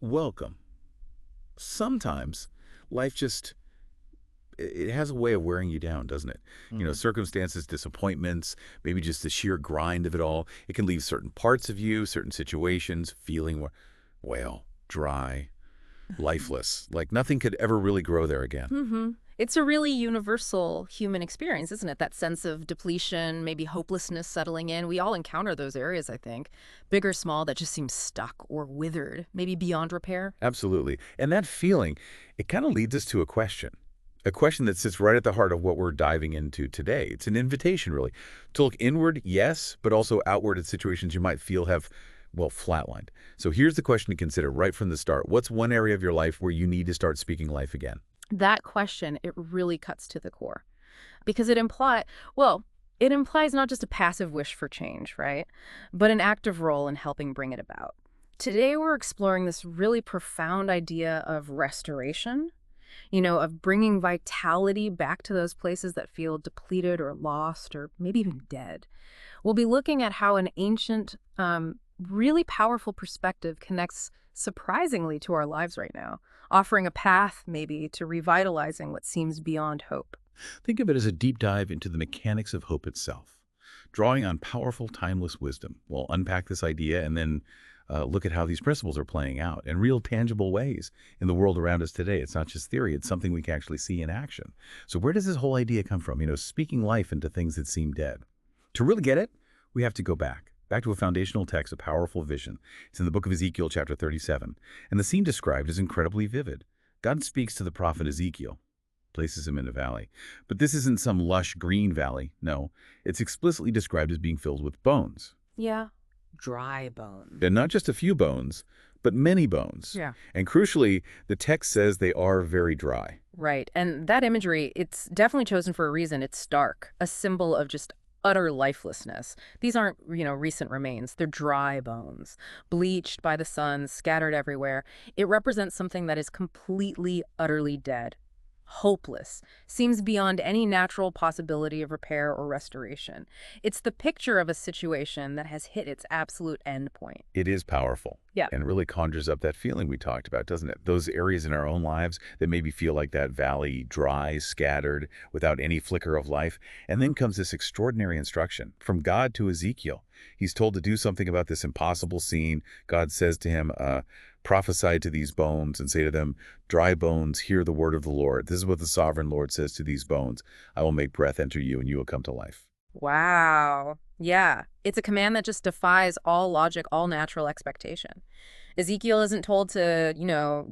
Welcome. Sometimes life just it has a way of wearing you down, doesn't it? Mhm. Circumstances, disappointments, maybe just the sheer grind of it all. It can leave certain parts of you, certain situations feeling well, dry, lifeless, like nothing could ever really grow there again. It's a really universal human experience, isn't it? That sense of depletion, maybe hopelessness settling in. We all encounter those areas, I think, big or small, that just seem stuck or withered, maybe beyond repair. Absolutely. And that feeling, it kind of leads us to a question that sits right at the heart of what we're diving into today. It's an invitation, really, to look inward, yes, but also outward at situations you might feel have, well, flatlined. So here's the question to consider right from the start. What's one area of your life where you need to start speaking life again? That question, it really cuts to the core because it implies not just a passive wish for change, right? But an active role in helping bring it about. Today, we're exploring this really profound idea of restoration, of bringing vitality back to those places that feel depleted or lost or maybe even dead. We'll be looking at how an ancient, really powerful perspective connects surprisingly to our lives right now, offering a path maybe to revitalizing what seems beyond hope. Think of it as a deep dive into the mechanics of hope itself, drawing on powerful, timeless wisdom. We'll unpack this idea and then look at how these principles are playing out in real, tangible ways in the world around us today. It's not just theory, it's something we can actually see in action. So where does this whole idea come from? Speaking life into things that seem dead. To really get it, we have to go back to a foundational text, a powerful vision. It's in the book of Ezekiel, chapter 37. And the scene described is incredibly vivid. God speaks to the prophet Ezekiel, places him in a valley. But this isn't some lush green valley. No, it's explicitly described as being filled with bones. Yeah. Dry bones. And not just a few bones, but many bones. Yeah. And crucially, the text says they are very dry. Right. And that imagery, it's definitely chosen for a reason. It's stark, a symbol of just utter lifelessness. These aren't, recent remains. They're dry bones, bleached by the sun, scattered everywhere. It represents something that is completely, utterly dead, hopeless, seems beyond any natural possibility of repair or restoration. It's the picture of a situation that has hit its absolute end point. It is powerful Yeah. and really conjures up that feeling we talked about, doesn't it? Those areas in our own lives that maybe feel like that valley, dry, scattered, without any flicker of life. And then comes this extraordinary instruction from God to Ezekiel. He's told to do something about this impossible scene. God says to him, prophesy to these bones and say to them, dry bones, hear the word of the Lord. This is what the sovereign Lord says to these bones. I will make breath enter you and you will come to life. Wow. Yeah. It's a command that just defies all logic, all natural expectation. Ezekiel isn't told to,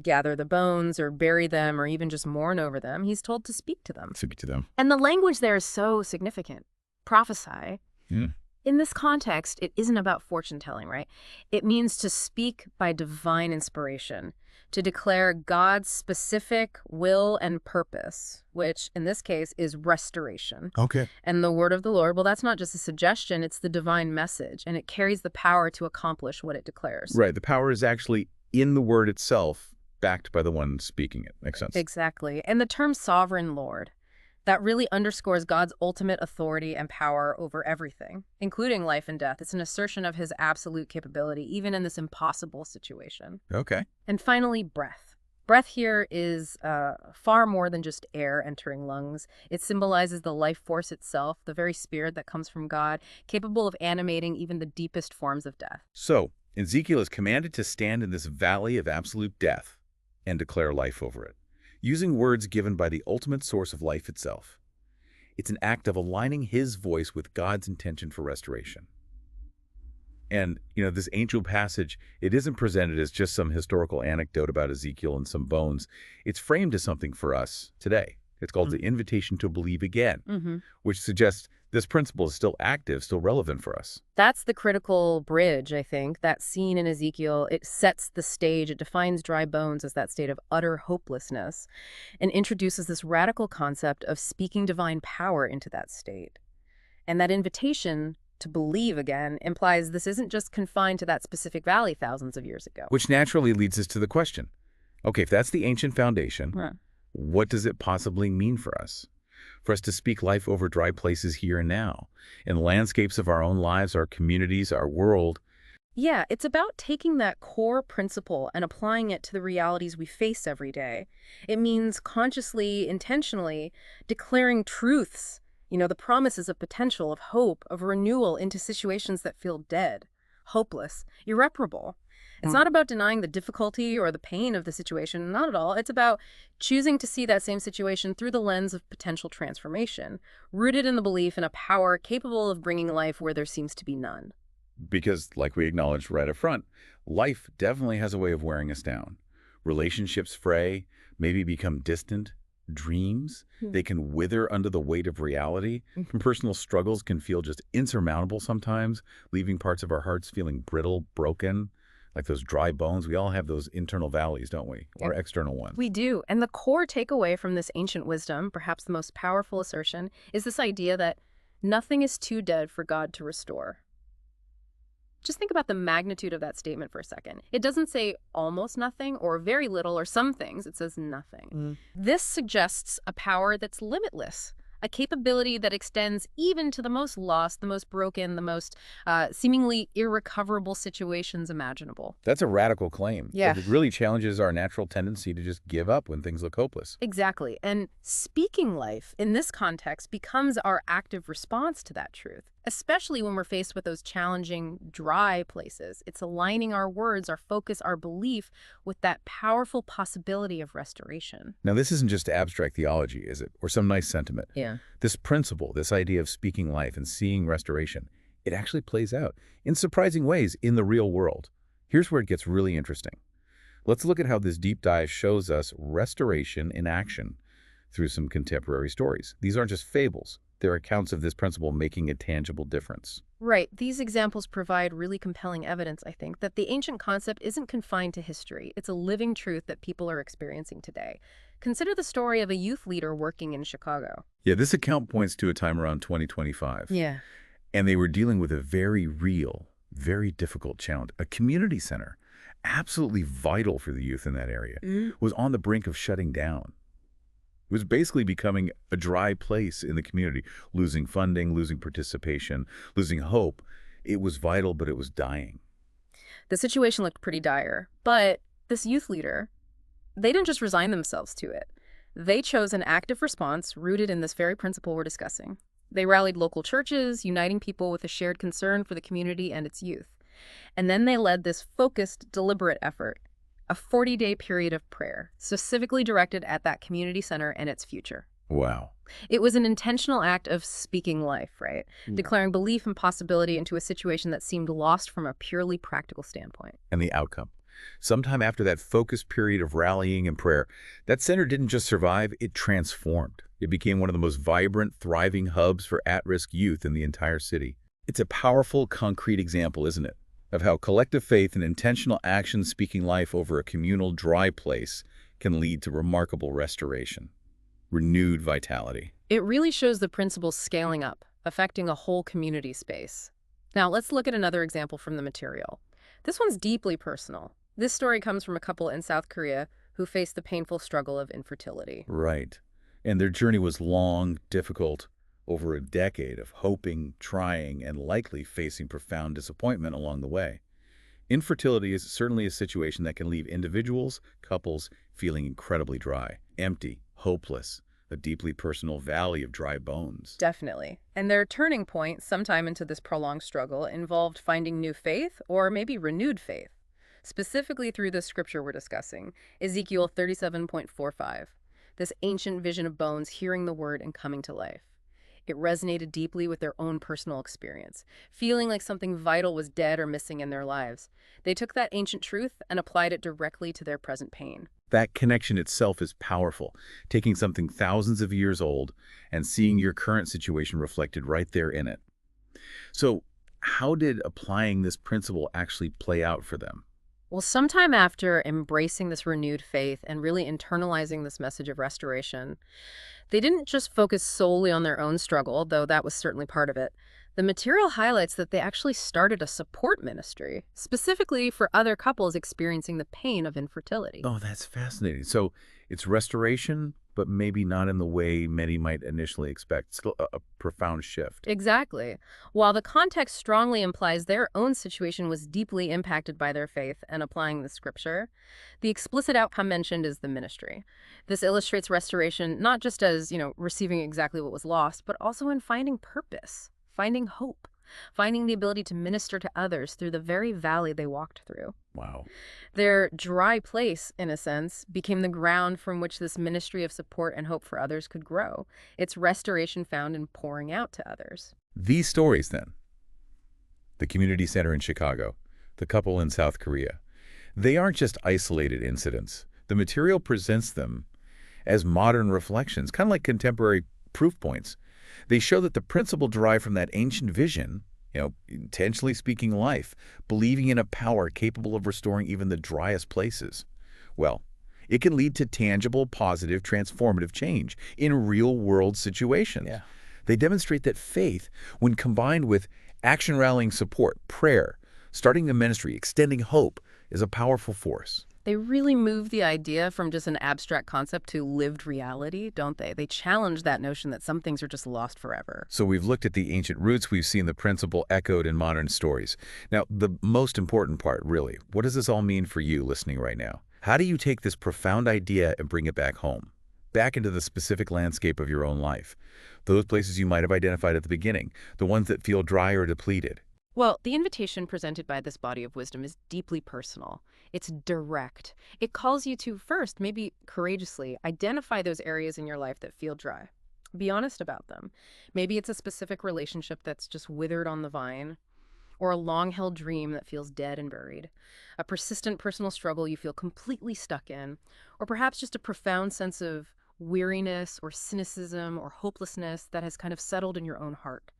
gather the bones or bury them or even just mourn over them. He's told to speak to them. Speak to them. And the language there is so significant. Prophesy. Yeah. In this context, it isn't about fortune telling, right? It means to speak by divine inspiration, to declare God's specific will and purpose, which in this case is restoration. Okay. And the word of the Lord, well, that's not just a suggestion, it's the divine message, and it carries the power to accomplish what it declares. Right. The power is actually in the word itself, backed by the one speaking it. Makes sense. Exactly. And the term sovereign Lord, that really underscores God's ultimate authority and power over everything, including life and death. It's an assertion of his absolute capability, even in this impossible situation. Okay. And finally, breath. Breath here is far more than just air entering lungs. It symbolizes the life force itself, the very spirit that comes from God, capable of animating even the deepest forms of death. So, Ezekiel is commanded to stand in this valley of absolute death and declare life over it, using words given by the ultimate source of life itself. It's an act of aligning his voice with God's intention for restoration. And, this ancient passage, it isn't presented as just some historical anecdote about Ezekiel and some bones. It's framed as something for us today. It's called the invitation to believe again, Mm-hmm. which suggests this principle is still active, still relevant for us. That's the critical bridge, I think. That scene in Ezekiel, it sets the stage. It defines dry bones as that state of utter hopelessness and introduces this radical concept of speaking divine power into that state. And that invitation to believe again implies this isn't just confined to that specific valley thousands of years ago. Which naturally leads us to the question, okay, if that's the ancient foundation, Yeah. what does it possibly mean for us? For us to speak life over dry places here and now, in the landscapes of our own lives, our communities, our world. Yeah, it's about taking that core principle and applying it to the realities we face every day. It means consciously, intentionally declaring truths, the promises of potential, of hope, of renewal into situations that feel dead, hopeless, irreparable. It's not about denying the difficulty or the pain of the situation, not at all. It's about choosing to see that same situation through the lens of potential transformation, rooted in the belief in a power capable of bringing life where there seems to be none. Because, like we acknowledged right up front, life definitely has a way of wearing us down. Relationships fray, maybe become distant. Dreams, Hmm. they can wither under the weight of reality. Personal struggles can feel just insurmountable sometimes, leaving parts of our hearts feeling brittle, broken, like those dry bones. We all have those internal valleys, don't we? Or external ones. We do. And the core takeaway from this ancient wisdom, perhaps the most powerful assertion, is this idea that nothing is too dead for God to restore. Just think about the magnitude of that statement for a second. It doesn't say almost nothing or very little or some things. It says nothing. This suggests a power that's limitless, a capability that extends even to the most lost, the most broken, the most seemingly irrecoverable situations imaginable. That's a radical claim. Yeah. It really challenges our natural tendency to just give up when things look hopeless. Exactly. And speaking life in this context becomes our active response to that truth, especially when we're faced with those challenging, dry places. It's aligning our words, our focus, our belief with that powerful possibility of restoration. Now, this isn't just abstract theology, is it? Or some nice sentiment. Yeah. This principle, this idea of speaking life and seeing restoration, it actually plays out in surprising ways in the real world. Here's where it gets really interesting. Let's look at how this deep dive shows us restoration in action through some contemporary stories. These aren't just fables. They're accounts of this principle making a tangible difference. Right. These examples provide really compelling evidence, I think, that the ancient concept isn't confined to history. It's a living truth that people are experiencing today. Consider the story of a youth leader working in Chicago. Yeah, this account points to a time around 2025. Yeah. And they were dealing with a very real, very difficult challenge. A community center, absolutely vital for the youth in that area, was on the brink of shutting down. It was basically becoming a dry place in the community, losing funding, losing participation, losing hope. It was vital, but it was dying. The situation looked pretty dire, but this youth leader, they didn't just resign themselves to it. They chose an active response rooted in this very principle we're discussing. They rallied local churches, uniting people with a shared concern for the community and its youth. And then they led this focused, deliberate effort, a 40-day period of prayer, specifically directed at that community center and its future. Wow. It was an intentional act of speaking life, right? Declaring belief and possibility into a situation that seemed lost from a purely practical standpoint. And the outcome. Sometime after that focused period of rallying and prayer, that center didn't just survive, it transformed. It became one of the most vibrant, thriving hubs for at-risk youth in the entire city. It's a powerful, concrete example, isn't it, of how collective faith and intentional action speaking life over a communal, dry place can lead to remarkable restoration, renewed vitality. It really shows the principle scaling up, affecting a whole community space. Now, let's look at another example from the material. This one's deeply personal. This story comes from a couple in South Korea who faced the painful struggle of infertility. Right. And their journey was long, difficult, over a decade of hoping, trying, and likely facing profound disappointment along the way. Infertility is certainly a situation that can leave individuals, couples, feeling incredibly dry, empty, hopeless, a deeply personal valley of dry bones. Definitely. And their turning point, sometime into this prolonged struggle, involved finding new faith or maybe renewed faith, specifically through the scripture we're discussing, Ezekiel 37.45, this ancient vision of bones hearing the word and coming to life. It resonated deeply with their own personal experience, feeling like something vital was dead or missing in their lives. They took that ancient truth and applied it directly to their present pain. That connection itself is powerful, taking something thousands of years old and seeing your current situation reflected right there in it. So, how did applying this principle actually play out for them? Well, sometime after embracing this renewed faith and really internalizing this message of restoration, they didn't just focus solely on their own struggle, though that was certainly part of it. The material highlights that they actually started a support ministry, specifically for other couples experiencing the pain of infertility. Oh, that's fascinating. So, it's restoration but maybe not in the way many might initially expect. Still a profound shift. Exactly. While the context strongly implies their own situation was deeply impacted by their faith and applying the scripture, the explicit outcome mentioned is the ministry. This illustrates restoration not just as, receiving exactly what was lost, but also in finding purpose, finding hope, finding the ability to minister to others through the very valley they walked through. Wow. Their dry place, in a sense, became the ground from which this ministry of support and hope for others could grow. Its restoration found in pouring out to others. These stories, then, the community center in Chicago, the couple in South Korea, they aren't just isolated incidents. The material presents them as modern reflections, kind of like contemporary proof points. They show that the principle derived from that ancient vision, intentionally speaking life, believing in a power capable of restoring even the driest places, well, it can lead to tangible, positive, transformative change in real-world situations. Yeah. They demonstrate that faith, when combined with action-rallying support, prayer, starting a ministry, extending hope, is a powerful force. They really move the idea from just an abstract concept to lived reality, don't they? They challenge that notion that some things are just lost forever. So we've looked at the ancient roots, we've seen the principle echoed in modern stories. Now, the most important part, really, what does this all mean for you listening right now? How do you take this profound idea and bring it back home, back into the specific landscape of your own life? Those places you might have identified at the beginning, the ones that feel dry or depleted. Well, the invitation presented by this body of wisdom is deeply personal. It's direct. It calls you to first, maybe courageously, identify those areas in your life that feel dry. Be honest about them. Maybe it's a specific relationship that's just withered on the vine, or a long-held dream that feels dead and buried, a persistent personal struggle you feel completely stuck in, or perhaps just a profound sense of weariness or cynicism or hopelessness that has kind of settled in your own heart.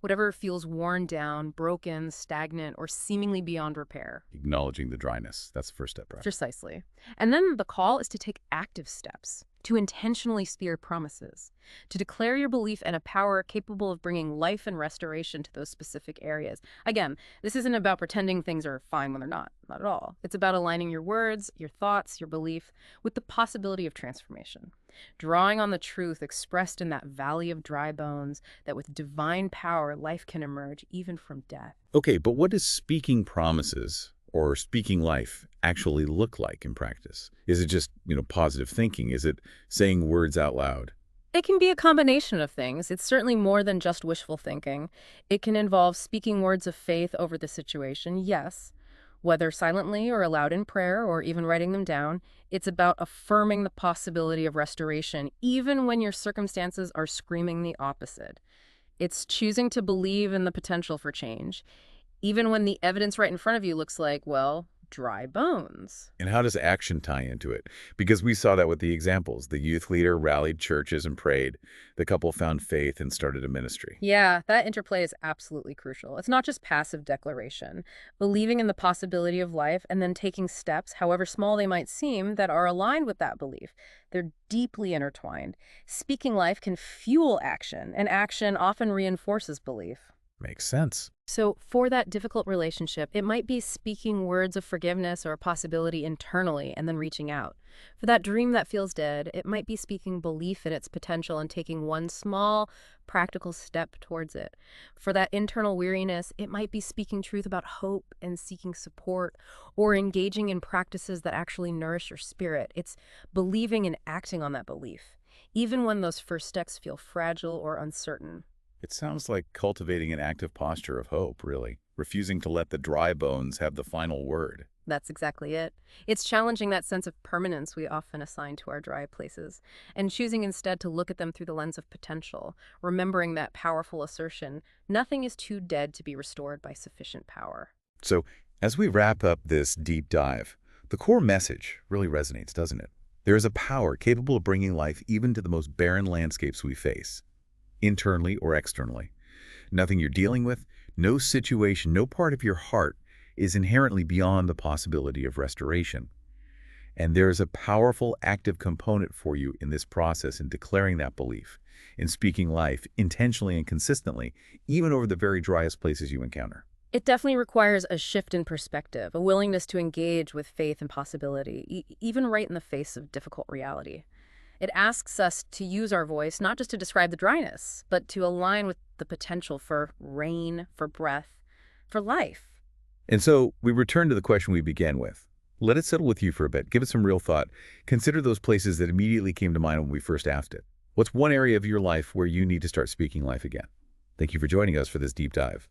Whatever feels worn down, broken, stagnant, or seemingly beyond repair. Acknowledging the dryness. That's the first step, right? Precisely. And then the call is to take active steps, to intentionally spear promises, to declare your belief in a power capable of bringing life and restoration to those specific areas. Again, this isn't about pretending things are fine when they're not at all. It's about aligning your words, your thoughts, your belief with the possibility of transformation, drawing on the truth expressed in that valley of dry bones, that with divine power, life can emerge even from death. Okay, but what does speaking promises or speaking life actually look like in practice? Is it just, positive thinking? Is it saying words out loud? It can be a combination of things. It's certainly more than just wishful thinking. It can involve speaking words of faith over the situation, yes, whether silently or aloud in prayer or even writing them down. It's about affirming the possibility of restoration, even when your circumstances are screaming the opposite. It's choosing to believe in the potential for change, even when the evidence right in front of you looks like, well, dry bones. And how does action tie into it? Because we saw that with the examples. The youth leader rallied churches and prayed. The couple found faith and started a ministry. Yeah, that interplay is absolutely crucial. It's not just passive declaration, believing in the possibility of life and then taking steps, however small they might seem, that are aligned with that belief. They're deeply intertwined. Speaking life can fuel action, and action often reinforces belief. Makes sense. So for that difficult relationship, it might be speaking words of forgiveness or a possibility internally and then reaching out. For that dream that feels dead, it might be speaking belief in its potential and taking one small, practical step towards it. For that internal weariness, it might be speaking truth about hope and seeking support, or engaging in practices that actually nourish your spirit. It's believing and acting on that belief, even when those first steps feel fragile or uncertain. It sounds like cultivating an active posture of hope, really. Refusing to let the dry bones have the final word. That's exactly it. It's challenging that sense of permanence we often assign to our dry places, and choosing instead to look at them through the lens of potential, remembering that powerful assertion, nothing is too dead to be restored by sufficient power. So, as we wrap up this deep dive, the core message really resonates, doesn't it? There is a power capable of bringing life even to the most barren landscapes we face, internally or externally. Nothing you're dealing with, no situation, no part of your heart is inherently beyond the possibility of restoration. And there is a powerful active component for you in this process in declaring that belief, in speaking life intentionally and consistently, even over the very driest places you encounter. It definitely requires a shift in perspective, a willingness to engage with faith and possibility, even right in the face of difficult reality. It asks us to use our voice not just to describe the dryness, but to align with the potential for rain, for breath, for life. And so we return to the question we began with. Let it settle with you for a bit. Give it some real thought. Consider those places that immediately came to mind when we first asked it. What's one area of your life where you need to start speaking life again? Thank you for joining us for this deep dive.